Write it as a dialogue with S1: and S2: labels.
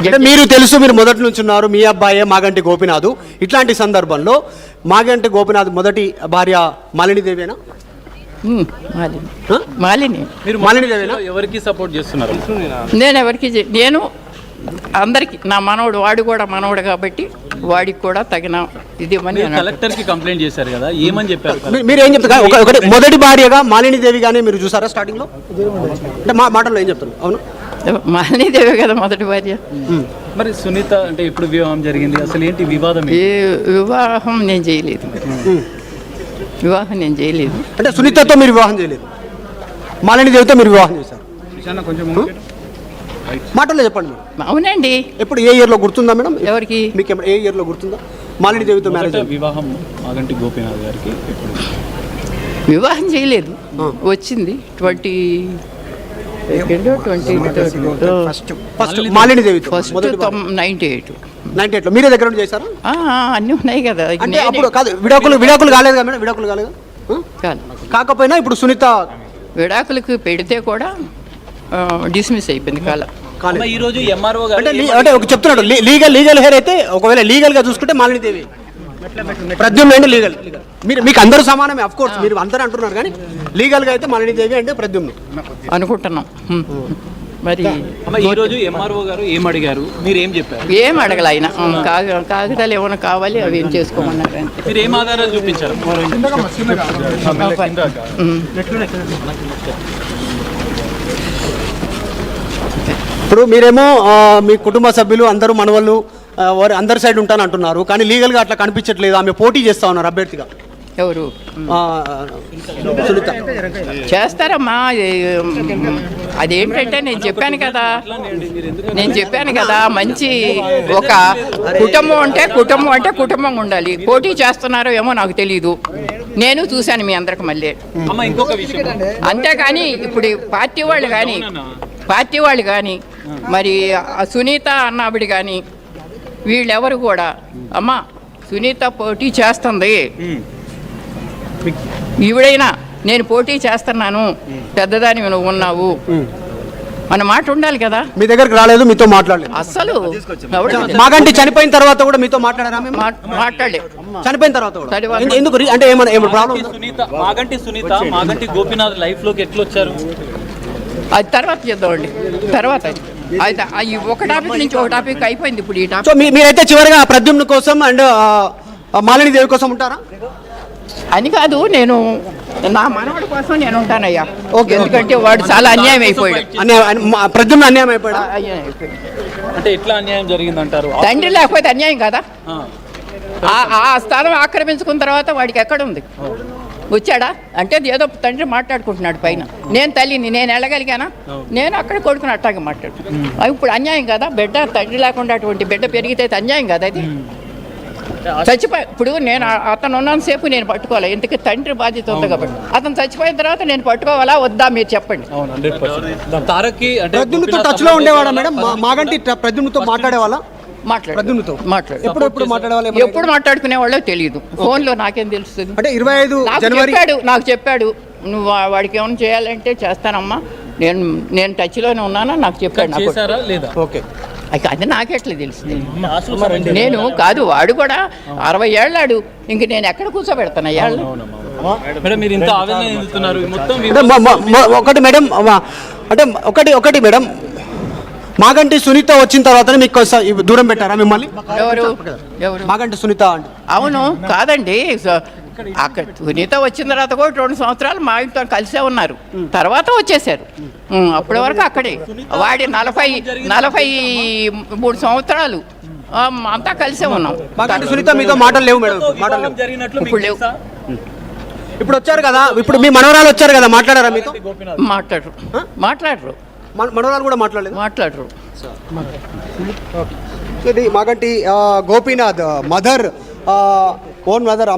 S1: అంటే మీరు తెలుసు, మీరు మొదటి నుంచి ఉన్నారు, మీ అబ్బాయే మాగంటి గోపీనాథ్. ఇట్లాంటి సందర్భంలో మాగంటి గోపీనాథ్ మొదటి భార్య మాలినీదేవేనా?
S2: మాలిని.
S1: మీరు మాలినీదేవేనా?
S3: ఎవరికి సపోర్ట్ చేస్తున్నారు?
S2: నేను ఎవరికి నేను అందరికి, నా మనవడు, వాడు కూడా మనవడు కాబట్టి వాడికి కూడా తగిన ఇది
S3: కలెక్టర్ కి కంప్లైంట్ చేశారు కదా, ఏమని చెప్పారు?
S1: మీరు ఏం చెప్తారు? ఒకటి మొదటి భార్యగా మాలినీదేవి గానే మీరు చూసారా స్టార్టింగ్ లో? అంటే మా మాటల్లో ఏం చెప్తారు? అవును,
S2: మాలినీదేవి కదా మొదటి భార్య.
S3: మరి సునీత అంటే ఎప్పుడు వివాహం జరిగింది, అసలు ఏంటి వివాదం?
S2: వివాహం నేను చేయలేదు. వివాహం నేను చేయలేదు.
S1: అంటే సునీతతో మీరు వివాహం చేయలేదు, మాలినీదేవితో మీరు వివాహం చేశారు. మాటల్లో చెప్పండి.
S2: అవునండి.
S1: ఎప్పుడు, ఏ ఇయర్ లో గుర్తుందా మేడం?
S2: ఎవరికి?
S1: మీకు ఏ ఇయర్ లో గుర్తుందా మాలినీదేవితో మ్యారేజ్
S3: వివాహం? మాగంటి గోపీనాథ్ గారికి
S2: వివాహం చేయలేదు. వచ్చింది
S1: 98 లో మీరే దగ్గర నుండి చేశారా?
S2: అన్నీ ఉన్నాయి కదా.
S1: అంటే అప్పుడు కాదు, విడాకులు కాలేదు కదా మేడం? విడాకులు కాలేదు కాకపోయినా ఇప్పుడు సునీత
S2: విడాకులకు పెడితే కూడా డిస్మిస్ అయిపోయింది కాలం.
S3: ఈ రోజు ఎంఆర్ఓ
S1: అంటే ఒక చెప్తున్నాడు, లీగల్ హెయిర్ అయితే ఒకవేళ లీగల్ గా చూసుకుంటే మాలినీదేవి, ప్రద్యుమ్న అంటే లీగల్. మీకు అందరూ సమానమే, అఫ్ కోర్స్ మీరు అందరూ అంటున్నారు, కానీ లీగల్ గా అయితే మాలినీదేవి అంటే ప్రద్యుమ్న
S2: అనుకుంటున్నాం. మరి
S3: ఈ రోజు ఎంఆర్ఓ గారు ఏం అడిగారు, మీరు ఏం చెప్పారు?
S2: ఏం అడగల ఆయన, కాగితాలు ఏమైనా కావాలి అవి ఏం చేసుకోమన్నారు.
S3: మీరు ఏం ఆధారాలు చూపించారు?
S1: ఇప్పుడు మీరేమో మీ కుటుంబ సభ్యులు అందరూ మనవాళ్ళు అందరి సైడ్ ఉంటాను అంటున్నారు, కానీ లీగల్గా అట్లా కనిపించట్లేదు. ఆమె పోటీ చేస్తా ఉన్నారు అభ్యర్థిగా.
S2: ఎవరు?
S1: సునీత
S2: చేస్తారమ్మా. అదేంటంటే నేను చెప్పాను కదా మంచి ఒక కుటుంబం అంటే కుటుంబంగా ఉండాలి. పోటీ చేస్తున్నారో ఏమో నాకు తెలీదు, నేను చూశాను మీ అందరికి మళ్ళీ. అంతేకాని ఇప్పుడు పార్టీ వాళ్ళు కానీ మరి సునీత అన్నావిడ కానీ వీళ్ళెవరు కూడా అమ్మా సునీత పోటీ చేస్తుంది, ఈవిడైనా నేను పోటీ చేస్తున్నాను, పెద్దదాని నువ్వు ఉన్నావు మన మాట ఉండాలి కదా.
S1: మీ దగ్గరకు రాలేదు, మీతో మాట్లాడలేదు
S2: అస్సలు.
S1: మాగంటి చనిపోయిన తర్వాత కూడా మీతో మాట్లాడారా?
S2: మాట్లాడలేదు.
S1: చనిపోయిన తర్వాత కూడా ఎందుకు? అంటే ఏమైనా ప్రాబ్లం?
S3: మాగంటి గోపీనాథ్ లైఫ్ లోకి ఎట్లా వచ్చారు
S2: అది తర్వాత చేద్దామండి. తర్వాత అయితే ఒక టాపిక్ నుంచి ఒక టాపిక్ అయిపోయింది. ఇప్పుడు ఈ టాపిక్.
S1: సో మీరైతే చివరిగా ప్రద్యుమ్న కోసం అండ్ మాలినీదేవి కోసం ఉంటారా
S2: అని కాదు, నేను నా మనవడి కోసం నేను ఉంటానయ్యా. ఓకే, ఎందుకంటే వాడు చాలా అన్యాయం అయిపోయాడు.
S1: ప్రద్యుమ్న అన్యాయం అయిపోయాడు.
S3: అంటే ఎట్లా అన్యాయం జరిగింది అంటారు?
S2: తండ్రి లేకపోతే అన్యాయం కదా. ఆ స్థానం ఆక్రమించుకున్న తర్వాత వాడికి ఎక్కడ ఉంది? వచ్చాడా అంటే ఏదో తండ్రి మాట్లాడుకుంటున్నాడు పైన. నేను తల్లిని, నేను వెళ్ళగలిగానా? నేను అక్కడ కొడుకుని అట్టాగా మాట్లాడు. ఇప్పుడు అన్యాయం కదా. బిడ్డ తండ్రి లేకుండా అటువంటి బిడ్డ పెరిగితే అన్యాయం కదా. అది చచ్చిపోయి ఇప్పుడు నేను అతను ఉన్నంతసేపు నేను పట్టుకోవాలి, ఎందుకు తండ్రి బాధ్యత ఉంది కాబట్టి. అతను చచ్చిపోయిన తర్వాత నేను పట్టుకోవాలా వద్దా మీరు చెప్పండి.
S1: ప్రద్యుమ్నతో టచ్ లో ఉండేవాడా మేడం? మాగంటి ప్రద్యుమ్నతో మాట్లాడేవాళ్ళ?
S2: ఎప్పుడు మాట్లాడుకునే వాళ్ళో తెలియదు. ఫోన్ లో నాకేం తెలుస్తుంది?
S1: అంటే 25 జనవరి
S2: నాకు చెప్పాడు, నువ్వు వాడికి ఏమైనా చేయాలంటే చేస్తానమ్మా, నేను టచ్ లోనే ఉన్నానా నాకు చెప్పాడు. అది నాకెట్లా తెలుస్తుంది? నేను కాదు, వాడు కూడా 60 ఏళ్ళాడు, ఇంక నేను ఎక్కడ కూర్చోబెడతాను అయ్యాళ్ళు.
S1: ఒకటి మేడం, అంటే ఒకటి మేడం, మాగంటి సునీత వచ్చిన తర్వాత మీకు దూరం పెట్టారా మిమ్మల్ని?
S2: ఎవరు?
S1: మాగంటి సునీత అంటే?
S2: అవును కాదండి, అక్కడ సునీత వచ్చిన తర్వాత కూడా 2 సంవత్సరాలు మా ఇంట్లో కలిసే ఉన్నారు, తర్వాత వచ్చేసారు. అప్పటి వరకు అక్కడే వాడి 43 సంవత్సరాలు అంతా కలిసే ఉన్నాం.
S1: సునీత మీతో మాటలు లేవు మేడం?
S2: ఇప్పుడు లేవు.
S1: ఇప్పుడు వచ్చారు కదా, ఇప్పుడు మీ మనవరాలు వచ్చారు కదా, మాట్లాడారా మీతో?
S2: మాట్లాడరు.
S1: మనవరాలు కూడా మాట్లాడరు. ఇది మాగంటి గోపీనాథ్ ఓన్ మదర్